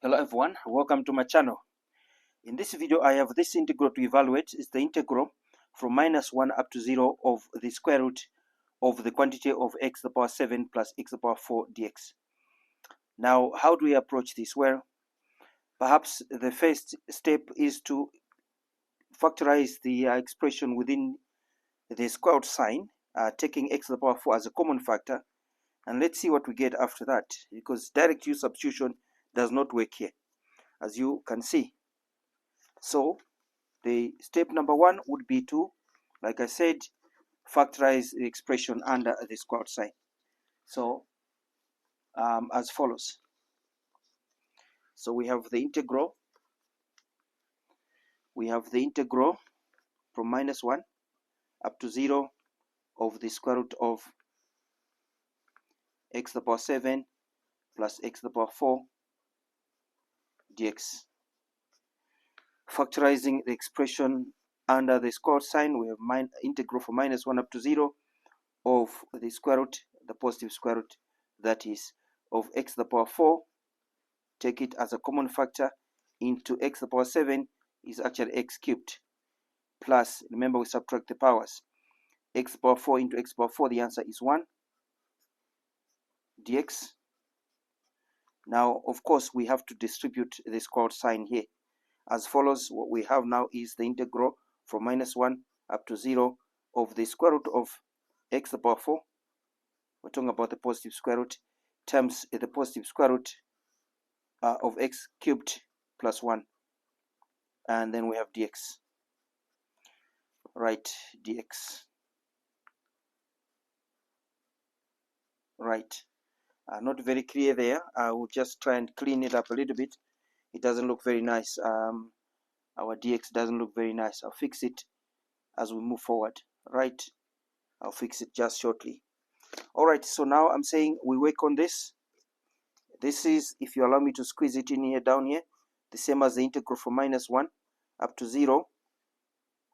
Hello everyone, welcome to my channel. In this video I have this integral to evaluate. It's the integral from -1 up to 0 of the square root of the quantity of x to the power 7 plus x to the power 4 dx. Now how do we approach this? Well, perhaps the first step is to factorize the expression within the square root sign, taking x to the power 4 as a common factor, and let's see what we get after that, because direct use substitution does not work here, as you can see. So the step number one would be to, like I said, factorize the expression under the square root sign. So as follows. So we have the integral. We have the integral from -1 up to 0 of the square root of x to the power 7 plus x to the power 4 dx. Factorizing the expression under the square root sign, we have integral from -1 up to 0 of the square root, the positive square root, that is, of x to the power 4, take it as a common factor, into x to the power 7 is actually x cubed, plus, remember we subtract the powers, x to the power 4 into x to the power 4, the answer is 1 dx. Now, of course, we have to distribute the square root sign here. As follows, what we have now is the integral from -1 up to 0 of the square root of x to the power 4, we're talking about the positive square root, times the positive square root of x cubed plus 1, and then we have dx. Right, dx. Right, not very clear there. I will just try and clean it up a little bit. It doesn't look very nice. Our dx doesn't look very nice. I'll fix it as we move forward. Right, I'll fix it just shortly. All right, so now I'm saying we work on this. This is, if you allow me to squeeze it in here, down here, the same as the integral from -1 up to 0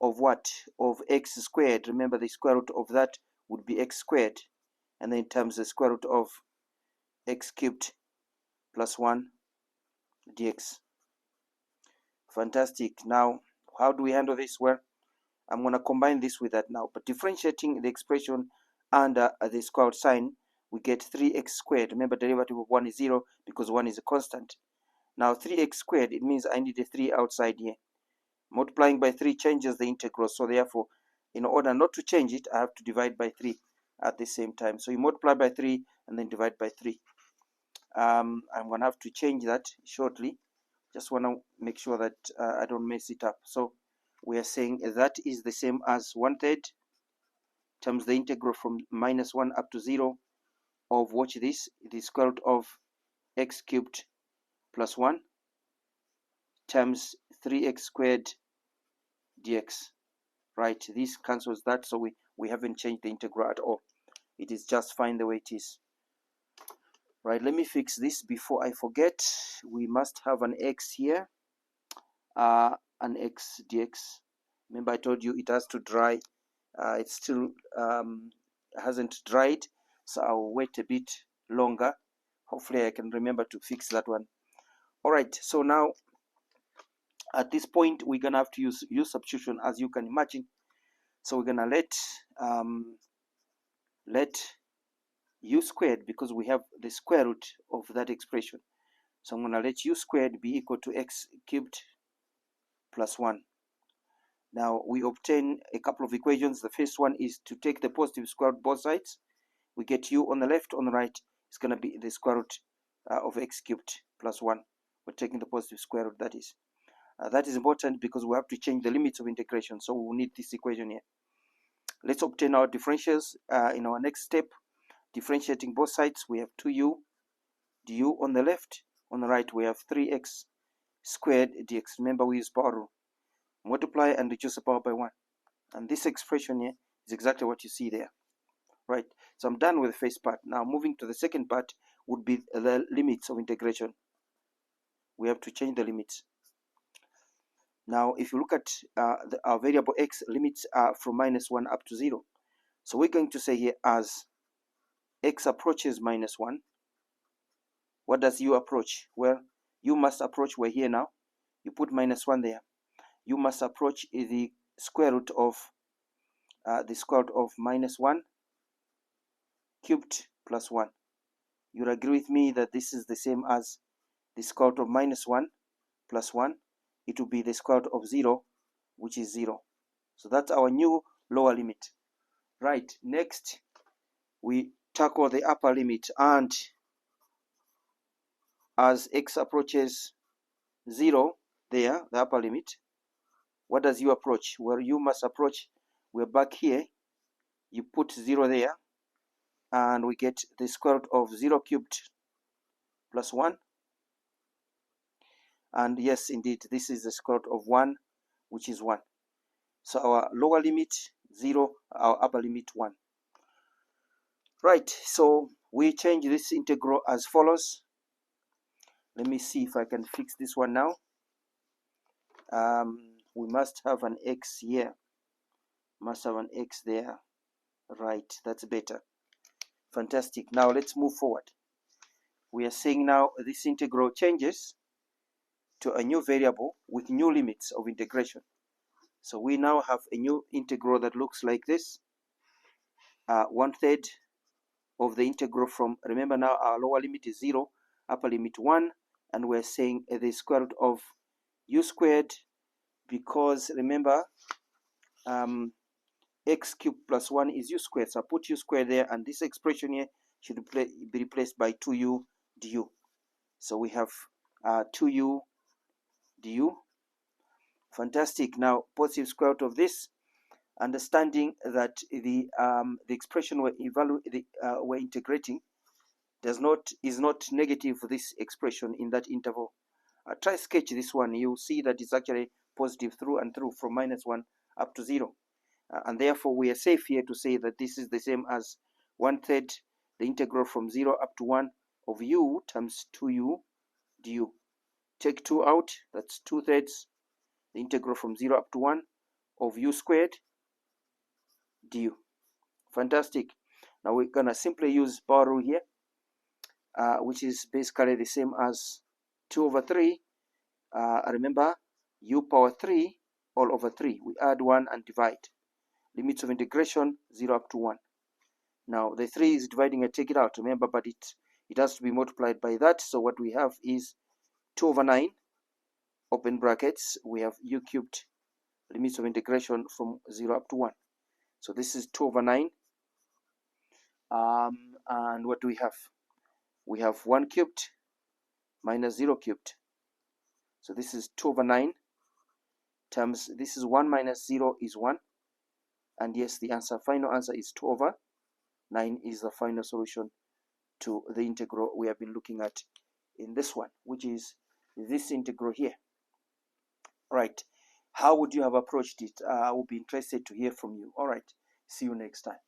of what? Of x squared. Remember, the square root of that would be x squared, and then times the square root of x cubed plus 1 dx. Fantastic. Now, how do we handle this? Well, I'm going to combine this with that now, but differentiating the expression under the square root sign, we get 3x squared. Remember, derivative of 1 is 0 because 1 is a constant. Now 3x squared, it means I need a 3 outside here. Multiplying by 3 changes the integral, so therefore, in order not to change it, I have to divide by 3 at the same time. So you multiply by 3 and then divide by 3. I'm going to have to change that shortly. Just want to make sure that I don't mess it up. So we are saying that is the same as 1/3 times the integral from -1 up to 0 of, watch this, the square root of x cubed plus 1 times 3x squared dx. Right, this cancels that, so we haven't changed the integral at all. It is just fine the way it is. Right, let me fix this before I forget. We must have an x here, an x dx. Remember, I told you it has to dry. It still hasn't dried, so I'll wait a bit longer. Hopefully I can remember to fix that one. All right, so now at this point we're gonna have to use substitution, as you can imagine. So we're gonna let u squared, because we have the square root of that expression. So I'm gonna let u squared be equal to x cubed plus 1. Now we obtain a couple of equations. The first one is to take the positive square root both sides. We get u on the left, on the right it's gonna be the square root of x cubed plus 1. We're taking the positive square root, that is. That is important because we have to change the limits of integration, so we will need this equation here. Let's obtain our differentials in our next step. Differentiating both sides, we have 2u du on the left. On the right, we have 3x squared dx. Remember, we use power rule. Multiply and reduce the power by 1. And this expression here is exactly what you see there. Right, so I'm done with the first part. Now, moving to the second part would be the limits of integration. We have to change the limits. Now, if you look at our variable x, limits are from -1 up to 0. So we're going to say here, as x approaches -1, what does u approach? Well, you must approach, we're here now, you put -1 there, you must approach the square root of -1 cubed plus 1. You'll agree with me that this is the same as the square root of -1 plus 1. It will be the square root of 0, which is 0. So that's our new lower limit. Right, next we tackle the upper limit, and as x approaches 0 there, the upper limit, what does you approach? Well, you must approach, we're back here, you put 0 there, and we get the square root of 0 cubed plus 1. And yes, indeed, this is the square root of 1, which is 1. So our lower limit 0, our upper limit 1. Right, so we change this integral as follows. Let me see if I can fix this one now. We must have an x here, must have an x there. Right, that's better. Fantastic. Now let's move forward. We are saying now this integral changes to a new variable with new limits of integration. So we now have a new integral that looks like this. 1/3 of the integral from, remember now our lower limit is 0, upper limit 1, and we're saying the square root of u squared, because remember x cubed plus 1 is u squared, so I put u squared there, and this expression here should be replaced by 2u du. So we have 2u du. Fantastic. Now positive square root of this, understanding that the expression we're integrating is not negative for this expression in that interval. Try sketch this one. You'll see that it's actually positive through and through from -1 up to 0. And therefore we are safe here to say that this is the same as 1/3 the integral from 0 up to 1 of u times 2u du. Take 2 out, that's 2/3 the integral from 0 up to 1 of u squared du. Fantastic. Now we're gonna simply use power rule here, which is basically the same as 2/3. Remember, u power 3 all over 3. We add 1 and divide. Limits of integration 0 up to 1. Now the 3 is dividing, I take it out, remember, but it has to be multiplied by that. So what we have is 2/9, open brackets, we have u cubed, limits of integration from 0 up to 1. So this is 2/9. And what do we have? We have 1 cubed minus 0 cubed. So this is 2/9 times, this is 1 minus 0 is 1. And yes, the final answer is 2/9 is the final solution to the integral we have been looking at in this one, which is this integral here. Right, how would you have approached it? I will be interested to hear from you. All right, see you next time.